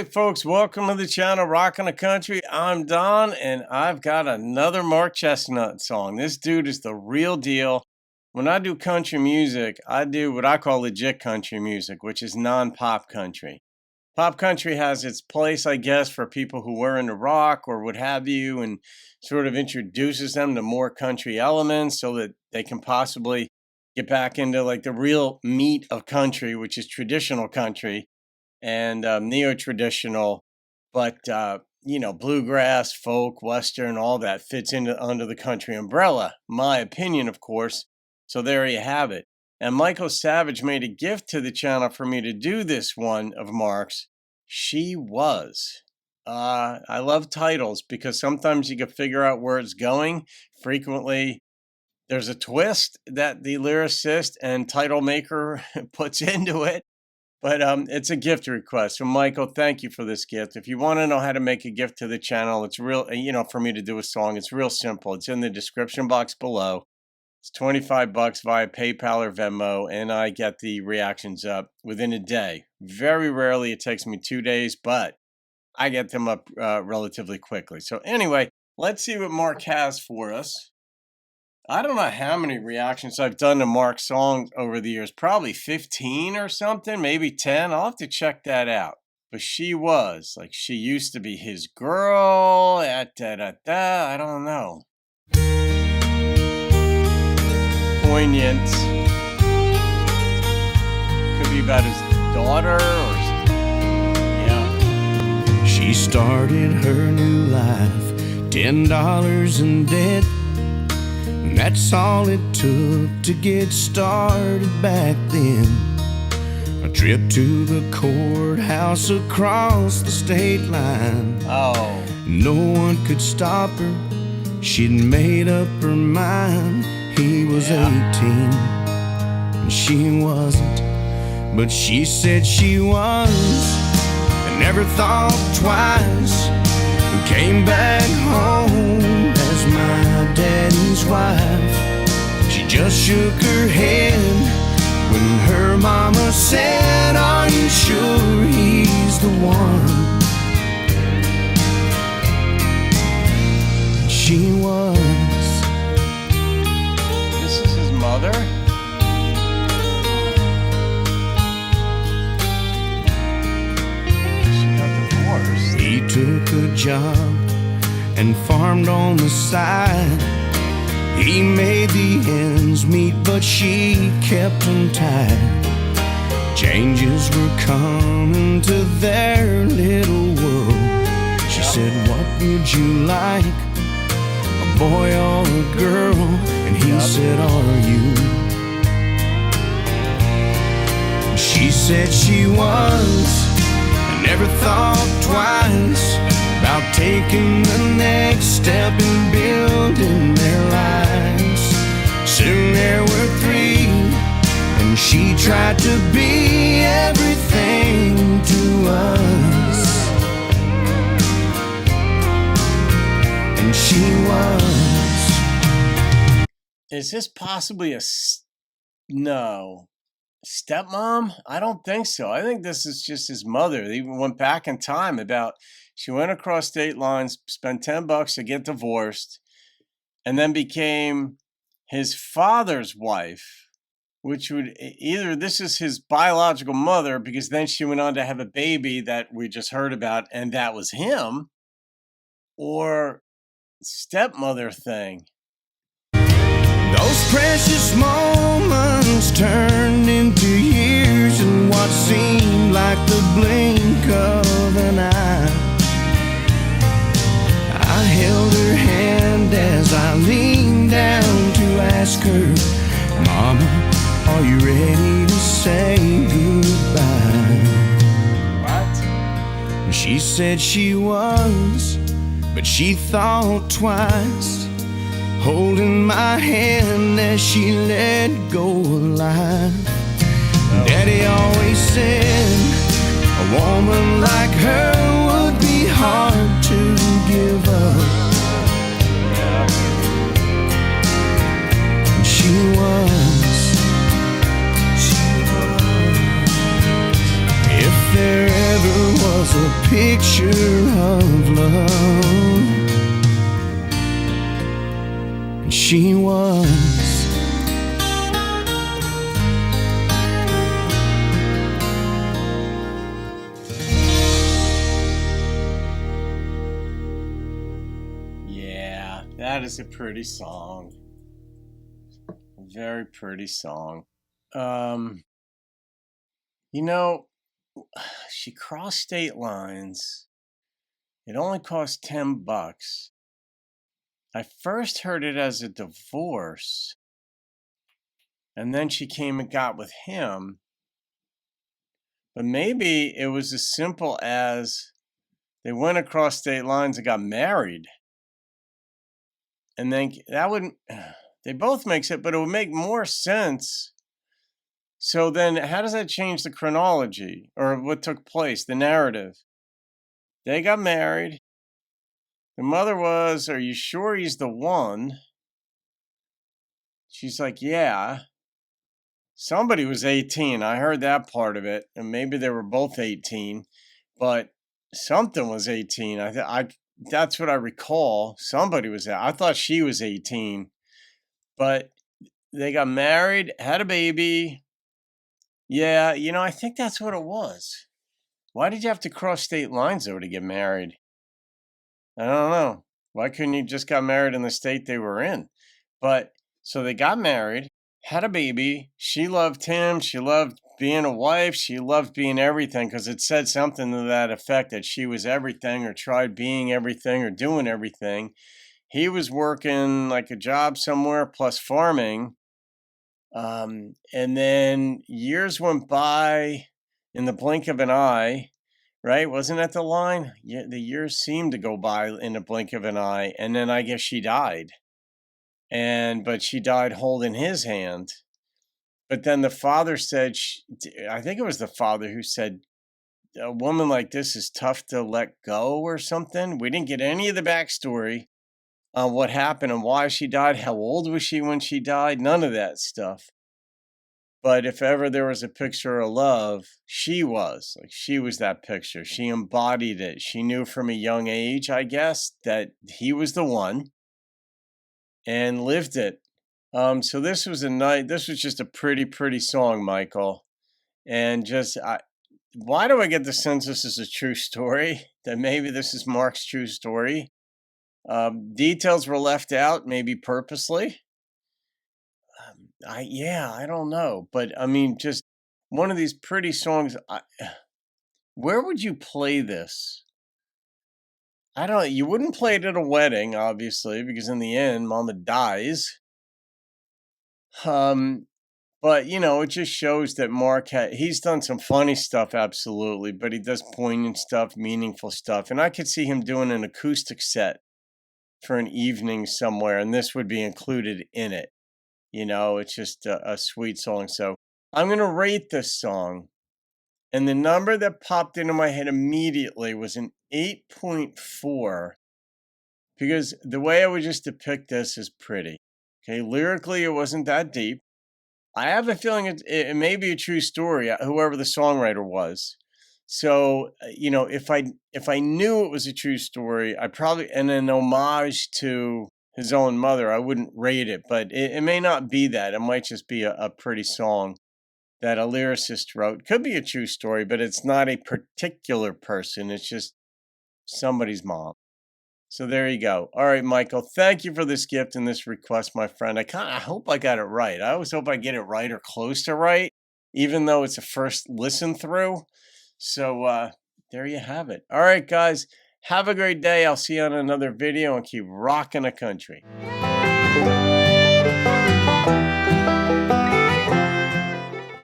Howdy, folks. Welcome to the channel, Rockin' the Country. I'm Don, and I've got another Mark Chesnutt song. This dude is the real deal. When I do country music, I do what I call legit country music, which is non-pop country. Pop country has its place, I guess, for people who were into rock or what have you, and sort of introduces them to more country elements so that they can possibly get back into like the real meat of country, which is traditional country and neo-traditional, but bluegrass, folk, western, all that fits into under the country umbrella. My opinion, of course. So there you have it. And Michael Savage made a gift to the channel for me to do this one of Mark's. She Was. I love titles because sometimes you can figure out where it's going. Frequently, there's a twist that the lyricist and title maker puts into it. But it's a gift request. So, Michael, thank you for this gift. If you want to know how to make a gift to the channel, it's real, for me to do a song, it's real simple. It's in the description box below. It's $25 via PayPal or Venmo, and I get the reactions up within a day. Very rarely it takes me 2 days, but I get them up relatively quickly. So anyway, let's see what Mark has for us. I don't know how many reactions I've done to Mark's songs over the years. Probably 15 or something, maybe 10. I'll have to check that out. But She Was, like she used to be his girl, I don't know. Poignant. Could be about his daughter or yeah. She started her new life, $10 in debt. That's all it took to get started back then. A trip to the courthouse across the state line. Oh. No one could stop her. She'd made up her mind. He was 18 and she wasn't, but she said she was, and never thought twice. And came back home as my daddy's wife. She just shook her head when her mama said, "Are you sure he's the one?" She was. This is his mother? She got divorced. He took a job and farmed on the side. He made the ends meet, but she kept him tight. Changes were coming to their little world. She said, "What would you like, a boy or a girl?" And he said, "Are you?" And she said she was. I never thought twice about taking the next step in building their lives. Soon there were 3, and she tried to be everything to us. And she was. Is this possibly no stepmom? I don't think so. I think this is just his mother. They even went back in time about, she went across state lines, spent $10 to get divorced, and then became his father's wife, which would either this is his biological mother, because then she went on to have a baby that we just heard about, and that was him, or stepmother thing. Those precious moments turned into years, and what seemed like the blink of an eye. I held her hand as I leaned down to ask her, "Mama, are you ready to say goodbye?" What? And she said she was, but she thought twice, holding my hand as she let go of life. Daddy always said a woman like her would be hard to give up. And she was. If there ever was a a picture of love. And she was. Yeah, that is a pretty song. A very pretty song. You know, she crossed state lines. It only cost $10. I first heard it as a divorce, and then she came and got with him. But maybe it was as simple as they went across state lines and got married. And then that would, they both make sense, but it would make more sense. So then how does that change the chronology or what took place, the narrative? They got married. The mother was, "Are you sure he's the one?" She's like, "Yeah." Somebody was 18. I heard that part of it. And maybe they were both 18, but something was 18. That's what I recall. Somebody was there. I thought she was 18, but they got married, had a baby. Yeah, I think that's what it was. Why did you have to cross state lines though to get married? I don't know. Why couldn't you just got married in the state they were in? But so they got married, had a baby. She loved him. She loved being a wife. She loved being everything because it said something to that effect that she was everything or tried being everything or doing everything. He was working like a job somewhere plus farming. And then years went by in the blink of an eye, right? Wasn't that the line? Yeah, the years seemed to go by in the blink of an eye. And then I guess she died. But she died holding his hand. But then the father said, I think it was the father who said, a woman like this is tough to let go or something. We didn't get any of the backstory on what happened and why she died. How old was she when she died? None of that stuff. But if ever there was a picture of love, she was. Like, she was that picture. She embodied it. She knew from a young age, I guess, that he was the one and lived it. So this was just a pretty, pretty song, Michael. And why do I get the sense this is a true story? That maybe this is Mark's true story? Details were left out, maybe purposely. I don't know. But I mean, just one of these pretty songs. Where would you play this? I don't, you wouldn't play it at a wedding, obviously, because in the end, mama dies. But it just shows that he's done some funny stuff, absolutely, but he does poignant stuff, meaningful stuff. And I could see him doing an acoustic set for an evening somewhere, and this would be included in it. It's just a sweet song. So I'm going to rate this song. And the number that popped into my head immediately was an 8.4, because the way I would just depict this is pretty. Okay, lyrically, it wasn't that deep. I have a feeling it may be a true story, whoever the songwriter was. So, if I knew it was a true story, I probably, and an homage to his own mother, I wouldn't rate it, but it may not be that. It might just be a pretty song that a lyricist wrote. Could be a true story, but it's not a particular person. It's just somebody's mom. So there you go. All right, Michael, thank you for this gift and this request, my friend. I hope I got it right. I always hope I get it right or close to right, even though it's a first listen through. So there you have it. All right, guys, have a great day. I'll see you on another video and keep rocking the country.